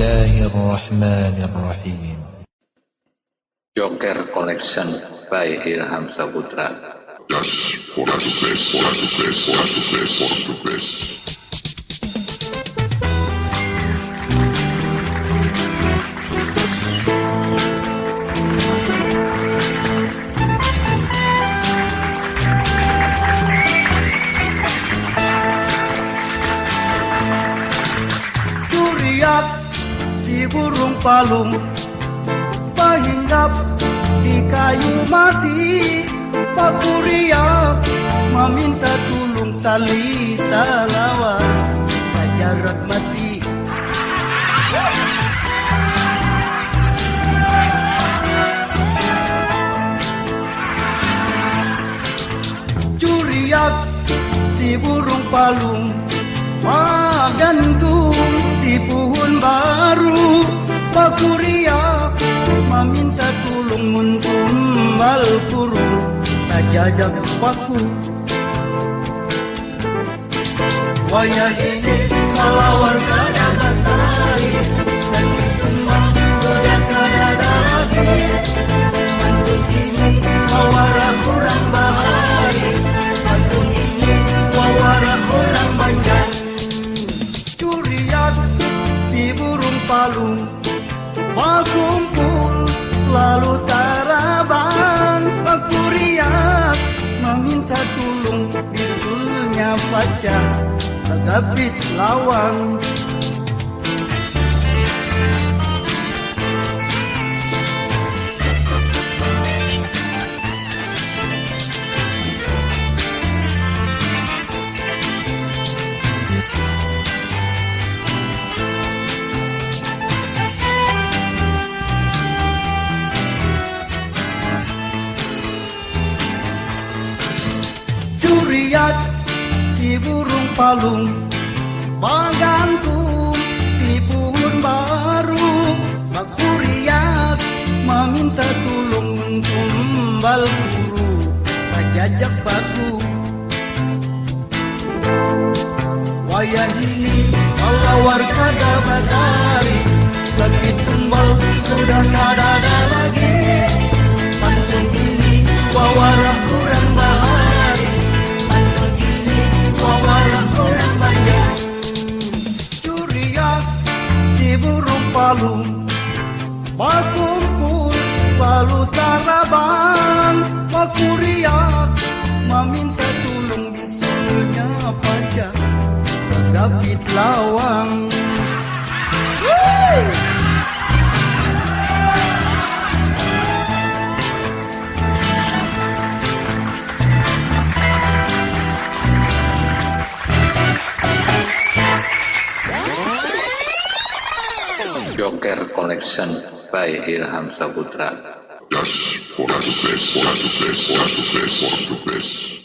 Bismillahirrahmanirrahim. Joker Collection by Ilham Saputra. Just for the best, for the best, for the best, for the best. Curiak si burung palung pahinggap di kayu mati. Pak Curiak meminta tulung tali salawat jarak mati. Curiak si burung palung gantung di pohon baru. Pak Curiak meminta tulung mentumbal kurung tak jajak paku. Wayah ini salawat kada batari, sakit tumbang sudah kada lagi. Pantun ini wawara kurang bahari, pantun ini wawara kurang banjar. Curiak si burung palung berkumpul lalu taraban. Pak Curiak meminta tulung bisulnya pacar agapit lawang. Curiak si burung palung gantung di pohon baru. Pak Curiak meminta tulung tumbal guru tak jajak baku. Wayah ini salawat kada batari, sakit tumbal sudah kada ada lagi. Pantun ini wawara kurang bahari, pantun ini wawara kurang banyak. Curiak si burung palung berkumpul lalu taraban. Pak Curiak meminta tulung bisulnya pacar agapit lawang. Joker Collection by Ilham Saputra. Just for the best, for the best, for the best, for the best.